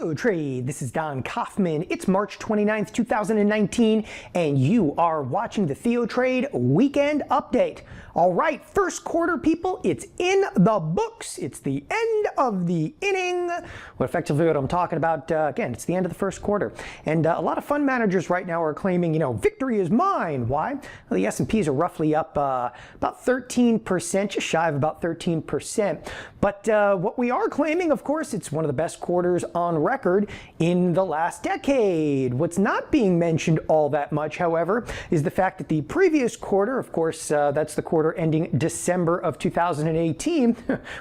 TheoTrade. This is Don Kaufman. It's March 29th, 2019, and you are watching the TheoTrade Weekend Update. All right, first quarter, people, it's in the books. It's the end of the inning. Well, effectively what I'm talking about, again, it's the end of the first quarter. And a lot of fund managers right now are claiming, victory is mine. Why? Well, the S&Ps are roughly up about 13%, just shy of about 13%. But what we are claiming, of course, it's one of the best quarters on record in the last decade. What's not being mentioned all that much, however, is the fact that the previous quarter, of course, that's the quarter ending December of 2018,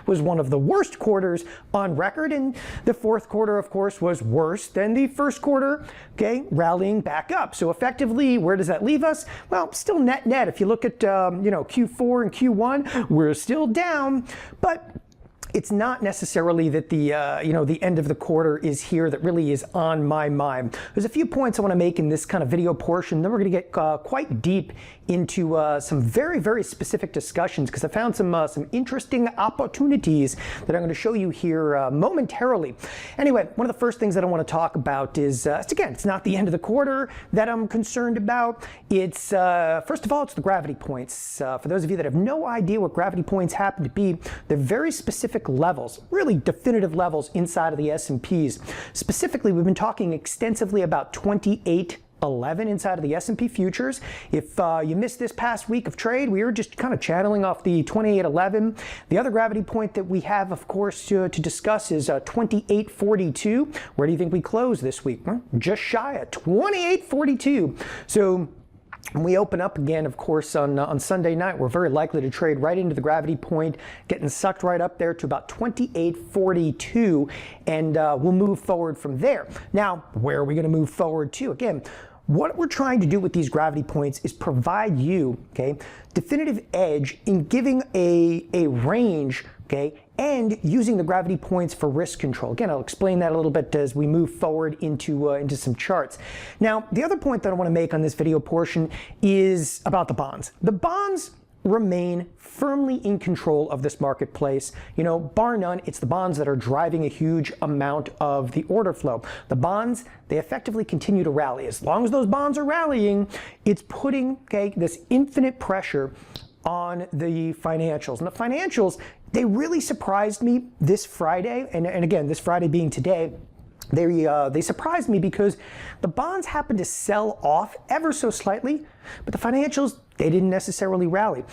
was one of the worst quarters on record, and the fourth quarter, of course, was worse than the first quarter, okay, rallying back up. So effectively, where does that leave us? Well, still net. If you look at, Q4 and Q1, we're still down, but it's not necessarily that the the end of the quarter is here that really is on my mind. There's a few points I want to make in this kind of video portion. Then we're going to get quite deep into some very, very specific discussions because I found some interesting opportunities that I'm going to show you here momentarily. Anyway, one of the first things that I want to talk about is, it's not the end of the quarter that I'm concerned about. It's, first of all, it's the gravity points. For those of you that have no idea what gravity points happen to be, they're very specific levels, really definitive levels inside of the S&Ps. Specifically, we've been talking extensively about 2811 inside of the S&P futures. If you missed this past week of trade, we were just kind of channeling off the 2811. The other gravity point that we have, of course, to discuss is 2842. Where do you think we close this week? Well, just shy of 2842. So when we open up again, of course, on Sunday night, we're very likely to trade right into the gravity point, getting sucked right up there to about 2842, and we'll move forward from there. Now, where are we going to move forward to? Again, what we're trying to do with these gravity points is provide you, definitive edge in giving a range, and using the gravity points for risk control. Again, I'll explain that a little bit as we move forward into some charts. Now, the other point that I want to make on this video portion is about the bonds. The bonds remain firmly in control of this marketplace. Bar none, it's the bonds that are driving a huge amount of the order flow. The bonds, they effectively continue to rally. As long as those bonds are rallying, it's putting, this infinite pressure on the financials. And the financials, they really surprised me this Friday, and again, this Friday being today, they surprised me because the bonds happened to sell off ever so slightly, but the financials, they didn't necessarily rally.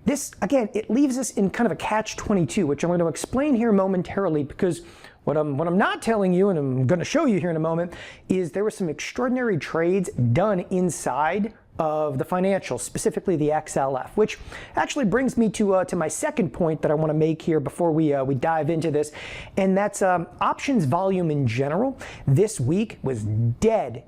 This, again, it leaves us in kind of a catch-22, which I'm going to explain here momentarily, because what I'm not telling you, and I'm going to show you here in a moment, is there were some extraordinary trades done inside of the financials, specifically the XLF, which actually brings me to my second point that I want to make here before we dive into this, and that's options volume in general. This week was dead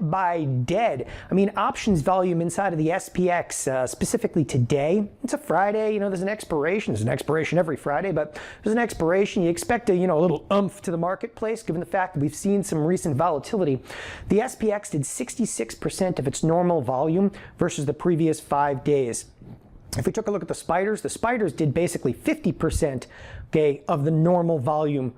by dead. I mean, options volume inside of the SPX, specifically today, it's a Friday, there's an expiration. There's an expiration every Friday, but there's an expiration. You expect a little oomph to the marketplace, given the fact that we've seen some recent volatility. The SPX did 66% of its normal volume versus the previous 5 days. If we took a look at the spiders did basically 50%, of the normal volume,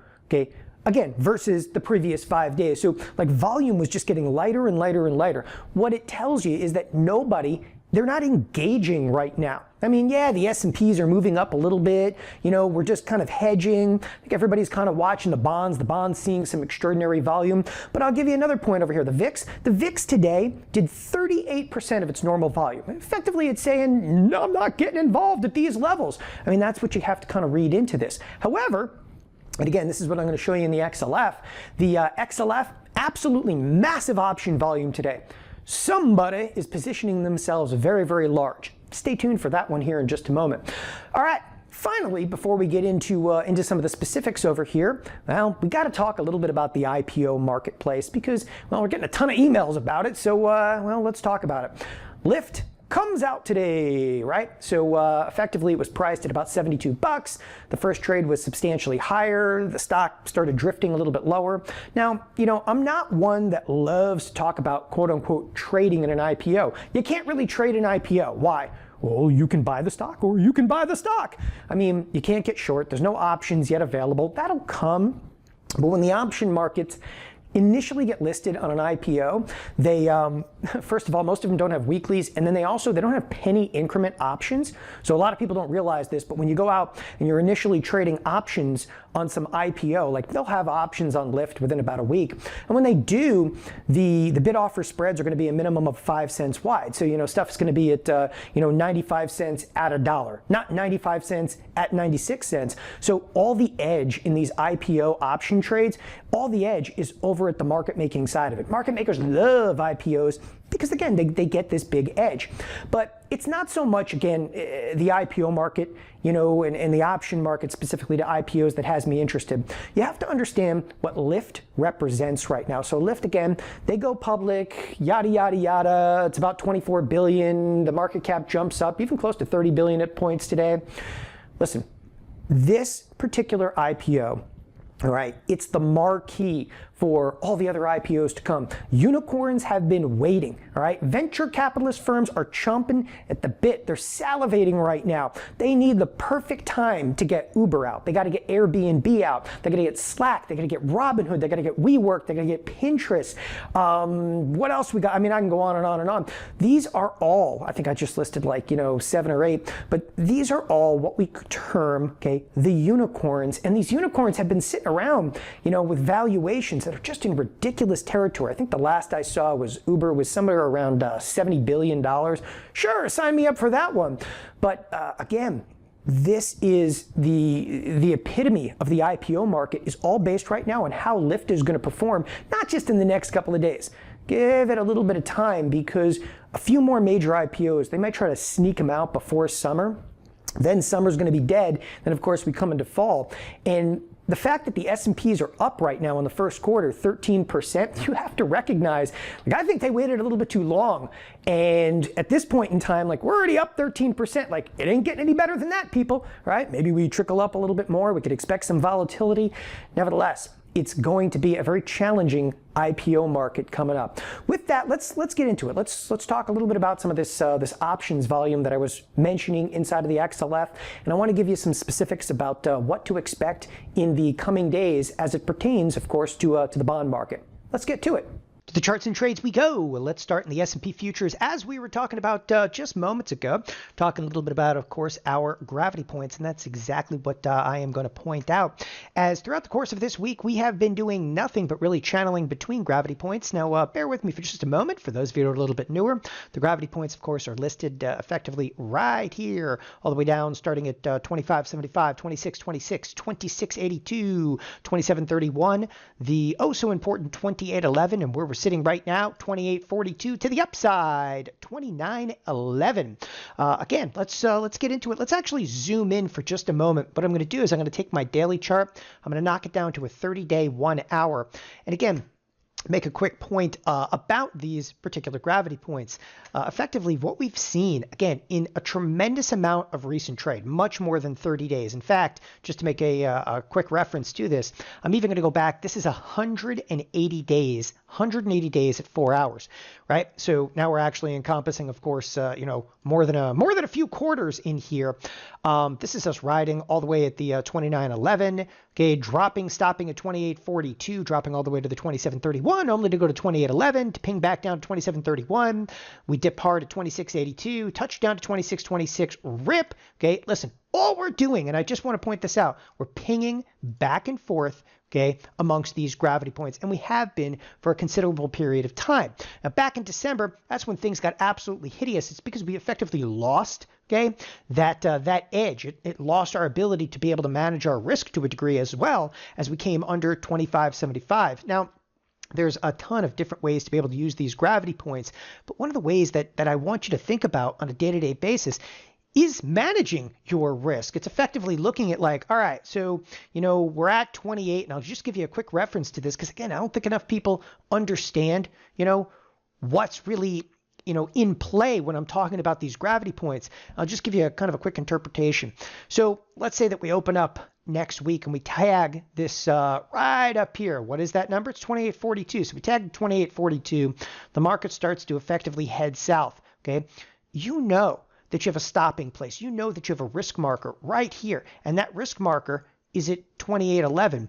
again, versus the previous 5 days. So volume was just getting lighter and lighter and lighter. What it tells you is that they're not engaging right now. I mean, yeah, the S&Ps are moving up a little bit. We're just kind of hedging. I think everybody's kind of watching the bonds seeing some extraordinary volume. But I'll give you another point over here. The VIX today did 38% of its normal volume. Effectively, it's saying, no, I'm not getting involved at these levels. I mean, that's what you have to kind of read into this. However, and again, this is what I'm going to show you in the XLF. The XLF, absolutely massive option volume today. Somebody is positioning themselves very, very large. Stay tuned for that one here in just a moment. All right, finally, before we get into some of the specifics over here, well, we got to talk a little bit about the IPO marketplace because, well, we're getting a ton of emails about it. So, well, let's talk about it. Lyft comes out today, right? So effectively it was priced at about 72 bucks. The first trade was substantially higher. The stock started drifting a little bit lower. Now, I'm not one that loves to talk about quote unquote trading in an IPO. You can't really trade an IPO. Why? Well, you can buy the stock or you can buy the stock. I mean, you can't get short. There's no options yet available. That'll come. But when the option markets initially get listed on an IPO, they first of all, most of them don't have weeklies, and then they don't have penny increment options. So a lot of people don't realize this, but when you go out and you're initially trading options on some IPO, like they'll have options on Lyft within about a week, and when they do, the bid offer spreads are going to be a minimum of 5 cents wide. So stuff's going to be at 95 cents at $1, not 95 cents at 96 cents. So all the edge in these IPO option trades, all the edge is over at the market making side of it. Market makers love IPOs because, again, they get this big edge. But it's not so much, again, the IPO market, and the option market specifically to IPOs that has me interested. You have to understand what Lyft represents right now. So Lyft, again, they go public, yada, yada, yada. It's about 24 billion. The market cap jumps up even close to 30 billion at points today. Listen, this particular IPO, all right, it's the marquee for all the other IPOs to come. Unicorns have been waiting, all right? Venture capitalist firms are chomping at the bit. They're salivating right now. They need the perfect time to get Uber out. They got to get Airbnb out. They got to get Slack. They got to get Robinhood. They got to get WeWork. They got to get Pinterest. What else we got? I mean, I can go on and on and on. These are all, I think I just listed like, 7 or 8, but these are all what we could term, okay, the unicorns. And these unicorns have been sitting around, with valuations that are just in ridiculous territory. I think the last I saw was Uber was somewhere around $70 billion. Sure, sign me up for that one. But again, this is the epitome of the IPO market, is all based right now on how Lyft is going to perform, not just in the next couple of days. Give it a little bit of time, because a few more major IPOs, they might try to sneak them out before summer. Then summer's going to be dead. Then, of course, we come into fall. And the fact that the S&Ps are up right now in the first quarter, 13%, you have to recognize, I think they waited a little bit too long. And at this point in time, we're already up 13%. It ain't getting any better than that, people, right? Maybe we trickle up a little bit more. We could expect some volatility. Nevertheless, it's going to be a very challenging IPO market coming up. With that, let's get into it. Let's talk a little bit about some of this options volume that I was mentioning inside of the XLF, and I want to give you some specifics about what to expect in the coming days as it pertains, of course, to the bond market. Let's get to it. To the charts and trades we go. Let's start in the S&P futures, as we were talking about just moments ago, talking a little bit about, of course, our gravity points, and that's exactly what I am going to point out. As throughout the course of this week, we have been doing nothing but really channeling between gravity points. Now, bear with me for just a moment. For those of you who are a little bit newer, the gravity points, of course, are listed effectively right here, all the way down, starting at 25.75, 26.26, 26.82, 27.31, the oh-so-important 28.11, and we're sitting right now, 28.42 to the upside, 29.11. Again, let's get into it. Let's actually zoom in for just a moment. What I'm going to do is I'm going to take my daily chart. I'm going to knock it down to a 30-day, 1 hour. And again, make a quick point about these particular gravity points. Effectively, what we've seen, again, in a tremendous amount of recent trade, much more than 30 days. In fact, just to make a quick reference to this, I'm even going to go back. This is 180 days, 180 days at 4 hours, right? So now we're actually encompassing, of course, more than a few quarters in here. This is us riding all the way at the 29.11, okay, stopping at 28.42, dropping all the way to the 27.31, only to go to 28.11, to ping back down to 27.31. We dip hard at 26.82, touchdown to 26.26, rip. Okay, listen, all we're doing, and I just want to point this out, we're pinging back and forth, okay, amongst these gravity points, and we have been for a considerable period of time. Now, back in December, that's when things got absolutely hideous. It's because we effectively lost, okay, that edge. It lost our ability to be able to manage our risk to a degree, as well as we came under 25.75. Now, there's a ton of different ways to be able to use these gravity points, but one of the ways that I want you to think about on a day-to-day basis is managing your risk. It's effectively looking at all right, so, we're at 28, and I'll just give you a quick reference to this, because again, I don't think enough people understand, what's really, in play when I'm talking about these gravity points. I'll just give you a kind of a quick interpretation. So let's say that we open up next week and we tag this right up here. What is that number? It's 28.42. So we tag 28.42. The market starts to effectively head south. Okay. That you have a stopping place. You know that you have a risk marker right here. And that risk marker is at 28.11.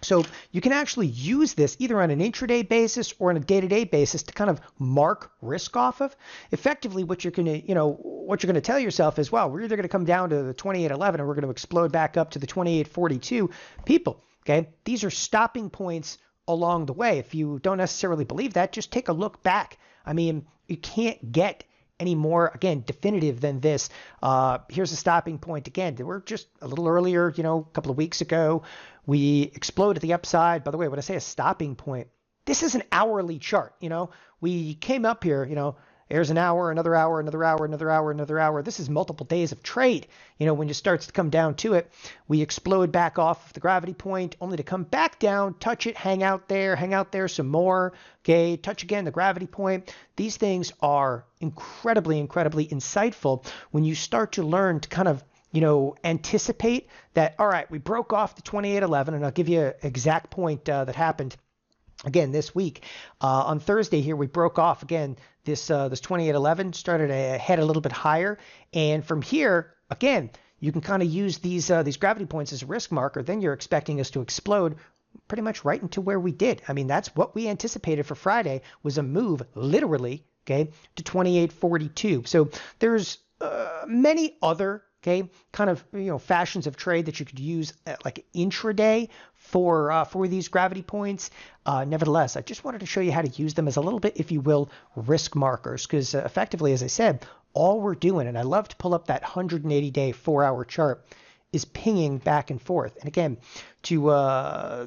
So you can actually use this either on an intraday basis or on a day-to-day basis to kind of mark risk off of. Effectively, what you're going to tell yourself is, well, we're either going to come down to the 28.11 or we're going to explode back up to the 28.42. People, okay, these are stopping points along the way. If you don't necessarily believe that, just take a look back. I mean, you can't get any more, again, definitive than this. Here's a stopping point again. We're just a little earlier, a couple of weeks ago, we exploded the upside. By the way, when I say a stopping point, this is an hourly chart. We came up here, there's an hour, another hour, another hour, another hour, another hour. This is multiple days of trade. When it starts to come down to it, we explode back off of the gravity point only to come back down, touch it, hang out there some more. Okay, touch again the gravity point. These things are incredibly, incredibly insightful when you start to learn to kind of anticipate that, all right, we broke off the 28.11, and I'll give you an exact point that happened again this week. On Thursday here, we broke off again this 28.11, started to head a little bit higher. And from here, again, you can kind of use these gravity points as a risk marker. Then you're expecting us to explode pretty much right into where we did. I mean, that's what we anticipated for Friday, was a move literally, okay, to 28.42. So there's many other kind of fashions of trade that you could use like intraday for these gravity points. Nevertheless, I just wanted to show you how to use them as a little bit, if you will, risk markers, because effectively, as I said, all we're doing, and I love to pull up that 180-day 4-hour chart, is pinging back and forth. And again, to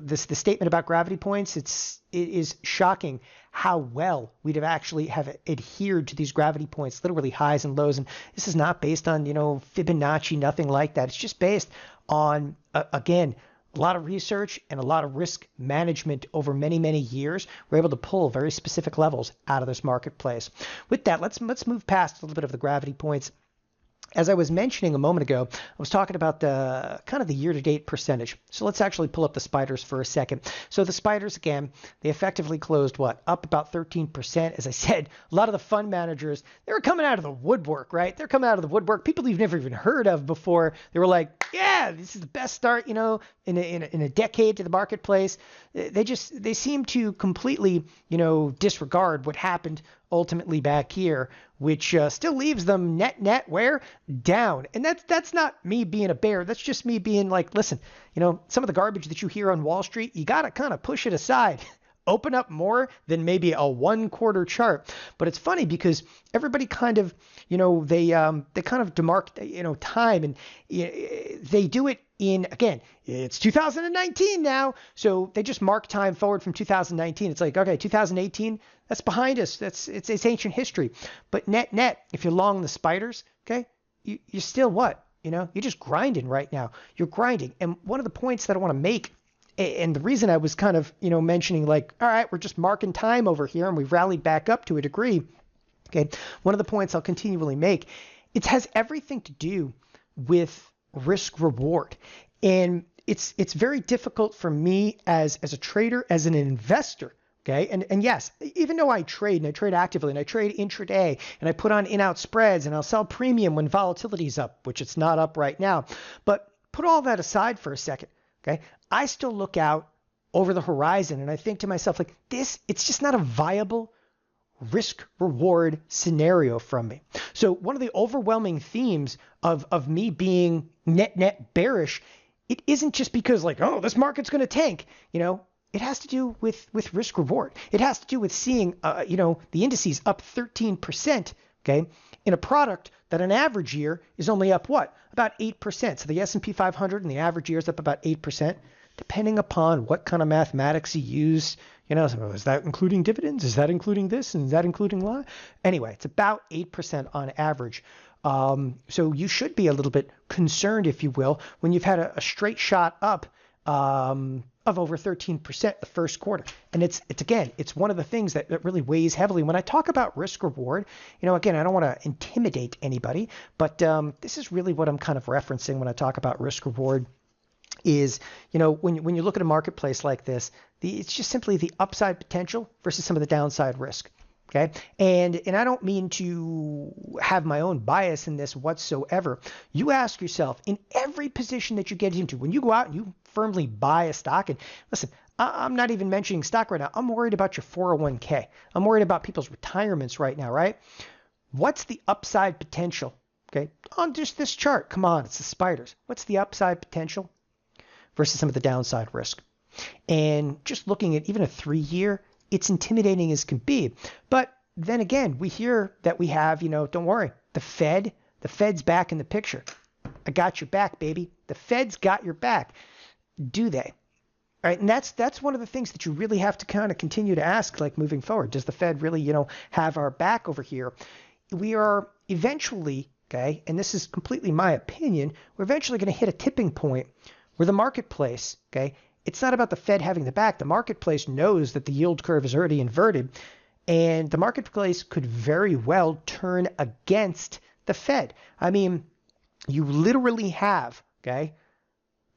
the statement about gravity points, it is shocking how well we'd have adhered to these gravity points, literally highs and lows. And this is not based on Fibonacci, nothing like that. It's just based on again, a lot of research and a lot of risk management over many, many years. We're able to pull very specific levels out of this marketplace. With that, let's move past a little bit of the gravity points. As I was mentioning a moment ago, I was talking about the kind of the year-to-date percentage. So let's actually pull up the spiders for a second. So the spiders, again, they effectively closed what? Up about 13%. As I said, a lot of the fund managers, they were coming out of the woodwork, right? They're coming out of the woodwork. People you've never even heard of before. They were like, yeah, this is the best start, in a decade to the marketplace. They seem to completely, disregard what happened ultimately back here, which still leaves them net where? Down. And that's not me being a bear. That's just me being like, listen, some of the garbage that you hear on Wall Street, you got to kind of push it aside. Open up more than maybe a 1 quarter chart. But it's funny because everybody kind of, they kind of demark, time, and they do it in, again, it's 2019 now. So they just mark time forward from 2019. It's like, okay, 2018, that's behind us. It's ancient history. But net, if you're long the spiders, okay, you're still what? You're just grinding right now. You're grinding. And one of the points that I want to make, and the reason I was kind of, mentioning like, all right, we're just marking time over here and we've rallied back up to a degree. Okay. One of the points I'll continually make, it has everything to do with risk reward. And it's very difficult for me as a trader, as an investor. Okay. And yes, even though I trade, and I trade actively, and I trade intraday, and I put on in-out spreads, and I'll sell premium when volatility is up, which it's not up right now. But put all that aside for a second. Okay. I still look out over the horizon and I think to myself, like, it's just not a viable risk reward scenario from me. So one of the overwhelming themes of me being net bearish, it isn't just because like, oh, this market's going to tank, it has to do with risk reward. It has to do with seeing, the indices up 13%, okay, in a product that an average year is only up what? About 8%. So the S&P 500 and the average year is up about 8%, depending upon what kind of mathematics you use. So is that including dividends? Is that including this? And is that including that? Anyway, it's about 8% on average. So you should be a little bit concerned, if you will, when you've had a straight shot up of over 13% the first quarter. And it's one of the things that really weighs heavily when I talk about risk reward. Again, I don't want to intimidate anybody, but this is really what I'm kind of referencing when I talk about risk reward is, when you look at a marketplace like this, it's just simply the upside potential versus some of the downside risk. Okay. And I don't mean to have my own bias in this whatsoever. You ask yourself in every position that you get into, when you go out and you firmly buy a stock, and listen, I'm not even mentioning stock right now. I'm worried about your 401k. I'm worried about people's retirements right now, right? What's the upside potential? Okay. On just this chart. Come on. It's the spiders. What's the upside potential versus some of the downside risk? And just looking at even a 3-year, it's intimidating as can be. But then again, we hear that we have, don't worry, the Fed's back in the picture. I got your back, baby. The Fed's got your back. Do they? All right, and that's one of the things that you really have to kind of continue to ask, like moving forward. Does the Fed really, have our back over here? We are eventually, okay, and this is completely my opinion, we're eventually going to hit a tipping point where the marketplace, okay, it's not about the Fed having the back. The marketplace knows that the yield curve is already inverted, and the marketplace could very well turn against the Fed. I mean, you literally have, okay,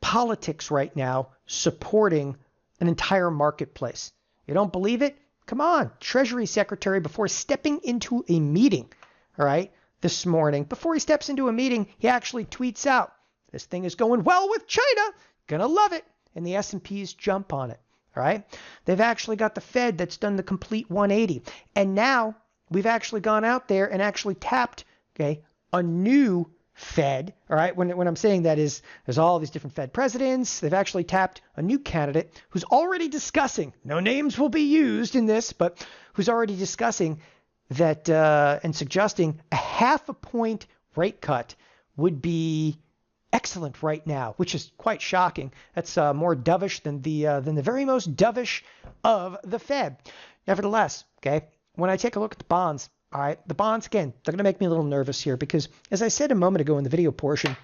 politics right now supporting an entire marketplace. You don't believe it? Come on, Treasury Secretary, before stepping into a meeting, all right, this morning, before he steps into a meeting, he actually tweets out, this thing is going well with China, gonna love it. And the S&Ps jump on it, all right? They've actually got the Fed that's done the complete 180. And now we've actually gone out there and actually tapped, okay, a new Fed, all right? When I'm saying that is there's all these different Fed presidents. They've actually tapped a new candidate who's already discussing, no names will be used in this, but who's already discussing that and suggesting a 0.5 point rate cut would be excellent right now, which is quite shocking. That's more dovish than the very most dovish of the Fed. Nevertheless, okay, when I take a look at the bonds, all right, the bonds, again, they're going to make me a little nervous here because, as I said a moment ago in the video portion,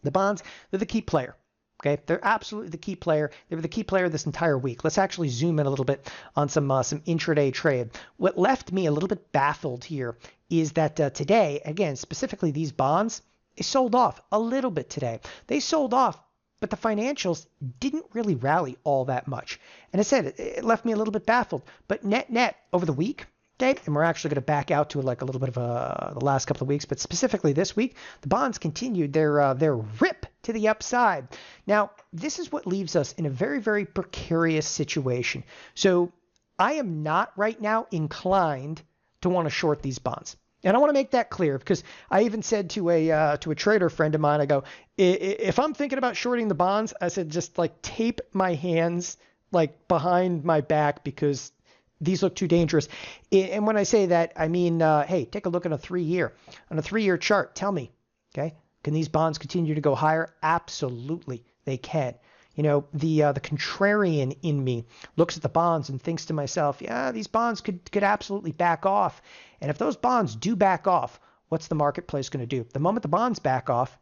the bonds, they're the key player. Okay, they're absolutely the key player. They were the key player this entire week. Let's actually zoom in a little bit on some intraday trade. What left me a little bit baffled here is that today, again, specifically these bonds, they sold off a little bit today. They sold off, but the financials didn't really rally all that much. And I said it left me a little bit baffled. But net over the week, okay, and we're actually going to back out to like a little bit of the last couple of weeks, but specifically this week, the bonds continued their rip to the upside. Now, this is what leaves us in a very, very precarious situation. So I am not right now inclined to want to short these bonds. And I want to make that clear because I even said to a trader friend of mine, I go, if I'm thinking about shorting the bonds, I said, just like tape my hands like behind my back because these look too dangerous. And when I say that, I mean, hey, take a look at a 3-year. On a 3-year chart, tell me, okay, can these bonds continue to go higher? Absolutely, they can. The contrarian in me looks at the bonds and thinks to myself, yeah, these bonds could absolutely back off. And if those bonds do back off, what's the marketplace going to do? The moment the bonds back off,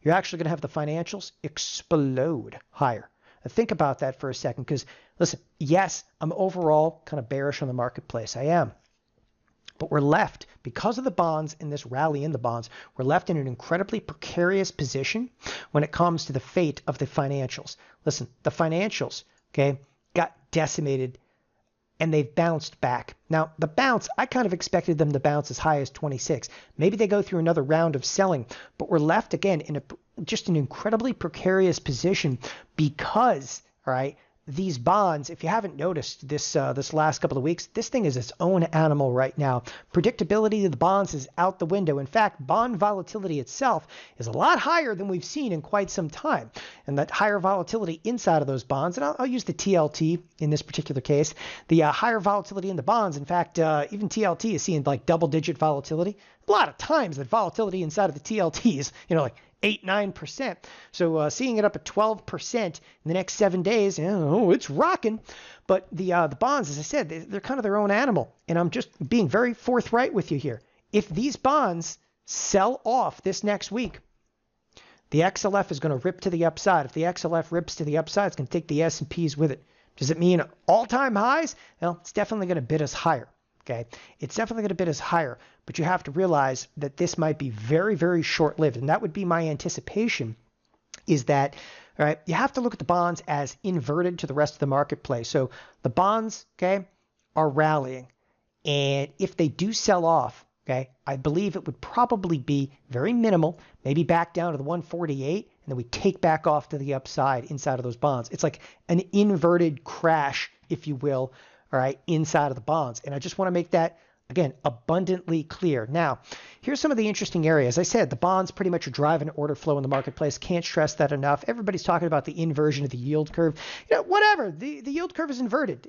you're actually going to have the financials explode higher. Now think about that for a second because, listen, yes, I'm overall kind of bearish on the marketplace. I am. But we're left, because of the bonds and this rally in the bonds, we're left in an incredibly precarious position when it comes to the fate of the financials. Listen, the financials, okay, got decimated and they've bounced back. Now, the bounce, I kind of expected them to bounce as high as 26. Maybe they go through another round of selling, but we're left again in just an incredibly precarious position because, all right, these bonds, if you haven't noticed this last couple of weeks, this thing is its own animal right now. Predictability of the bonds is out the window. In fact, bond volatility itself is a lot higher than we've seen in quite some time. And that higher volatility inside of those bonds, and I'll use the TLT in this particular case, the higher volatility in the bonds. In fact, even TLT is seeing like double-digit volatility. A lot of times that volatility inside of the TLT is, like 8-9%. So seeing it up at 12% in the next 7 days, it's rocking. But the bonds, as I said, they're kind of their own animal. And I'm just being very forthright with you here. If these bonds sell off this next week, the XLF is going to rip to the upside. If the XLF rips to the upside, it's going to take the S&Ps with it. Does it mean all-time highs? Well, it's definitely going to bid us higher. Okay, it's definitely going to bid us higher, but you have to realize that this might be very, very short-lived, and that would be my anticipation is that, all right, you have to look at the bonds as inverted to the rest of the marketplace. So the bonds, okay, are rallying, And if they do sell off, okay, I believe it would probably be very minimal, maybe back down to the 148, and then we take back off to the upside inside of those bonds. It's like an inverted crash, if you will, all right, inside of the bonds. And I just want to make that, again, abundantly clear. Now, here's some of the interesting areas. I said the bonds pretty much are driving order flow in the marketplace. Can't stress that enough. Everybody's talking about the inversion of the yield curve. Whatever. The yield curve is inverted.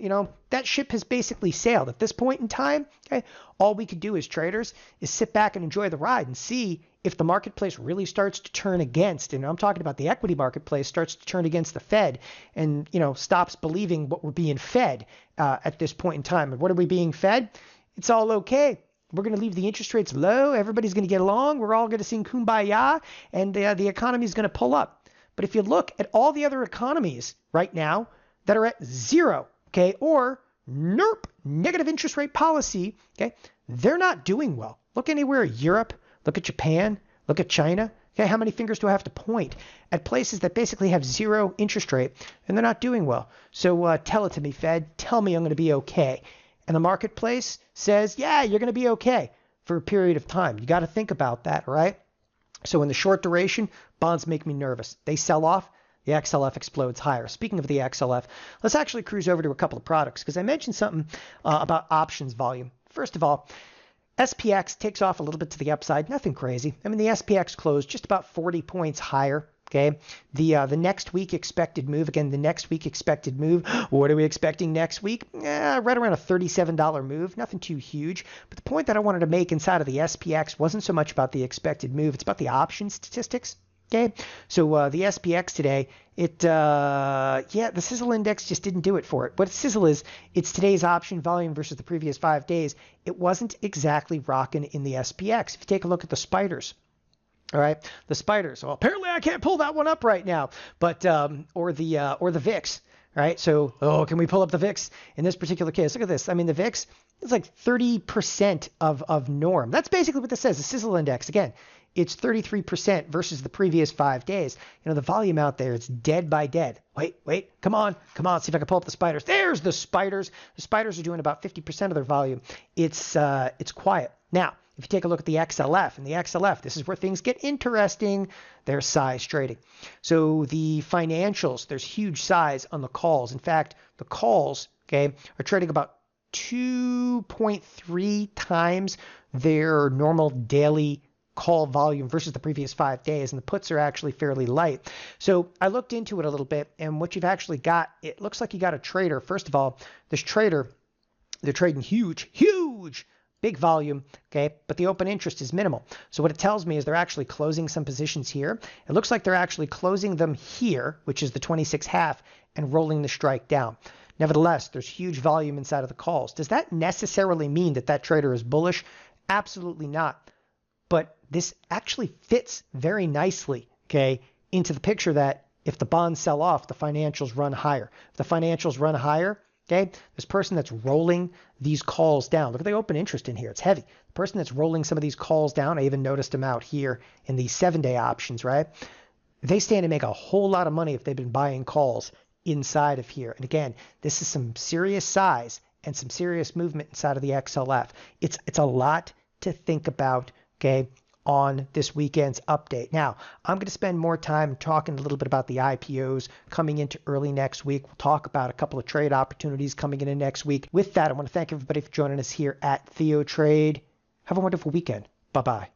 That ship has basically sailed. At this point in time, okay, all we could do as traders is sit back and enjoy the ride and see if the marketplace really starts to turn against, and I'm talking about the equity marketplace, starts to turn against the Fed and, stops believing what we're being fed at this point in time. And what are we being fed? It's all okay. We're going to leave the interest rates low. Everybody's going to get along. We're all going to sing kumbaya, and the economy is going to pull up. But if you look at all the other economies right now that are at zero, okay, or NERP, negative interest rate policy, okay, they're not doing well. Look anywhere, Europe, look at Japan, look at China. Okay, how many fingers do I have to point at places that basically have zero interest rate, and they're not doing well? So tell it to me, Fed. Tell me I'm going to be okay. And the marketplace says, yeah, you're going to be okay for a period of time. You got to think about that, right? So in the short duration, bonds make me nervous. They sell off, the XLF explodes higher. Speaking of the XLF, let's actually cruise over to a couple of products because I mentioned something about options volume. First of all, SPX takes off a little bit to the upside. Nothing crazy. I mean, the SPX closed just about 40 points higher. Okay, the next week expected move, again, the next week expected move, what are we expecting next week? Right around a $37 move, nothing too huge. But the point that I wanted to make inside of the SPX wasn't so much about the expected move, it's about the option statistics. Okay, so the SPX today, the sizzle index just didn't do it for it. What sizzle is, it's today's option volume versus the previous 5 days. It wasn't exactly rocking in the SPX. If you take a look at the spiders, all right, the spiders. Well, apparently I can't pull that one up right now, but or the VIX. All right, so can we pull up the VIX in this particular case? Look at this. I mean, the VIX is like 30% of norm. That's basically what this says. The sizzle index, again, it's 33% versus the previous 5 days. The volume out there, it's dead by dead. Wait, come on, see if I can pull up the spiders. There's the spiders. The spiders are doing about 50% of their volume. It's quiet. Now, if you take a look at the XLF, and the XLF, this is where things get interesting. There's size trading. So the financials, there's huge size on the calls. In fact, the calls, okay, are trading about 2.3 times their normal daily call volume versus the previous 5 days, and the puts are actually fairly light. So I looked into it a little bit, and what you've actually got, it looks like you got a trader. First of all, this trader, they're trading huge, big volume, okay, but the open interest is minimal. So what it tells me is they're actually closing some positions here. It looks like they're actually closing them here, which is the 26.5, and rolling the strike down. Nevertheless, there's huge volume inside of the calls. Does that necessarily mean that trader is bullish? Absolutely not. But this actually fits very nicely, okay, into the picture that if the bonds sell off, the financials run higher. If the financials run higher, okay, this person that's rolling these calls down, look at the open interest in here, it's heavy. The person that's rolling some of these calls down, I even noticed them out here in these 7-day options, right? They stand to make a whole lot of money if they've been buying calls inside of here. And again, this is some serious size and some serious movement inside of the XLF. It's a lot to think about, okay, on this weekend's update. Now, I'm going to spend more time talking a little bit about the IPOs coming into early next week. We'll talk about a couple of trade opportunities coming in next week. With that, I want to thank everybody for joining us here at TheoTrade. Have a wonderful weekend. Bye-bye.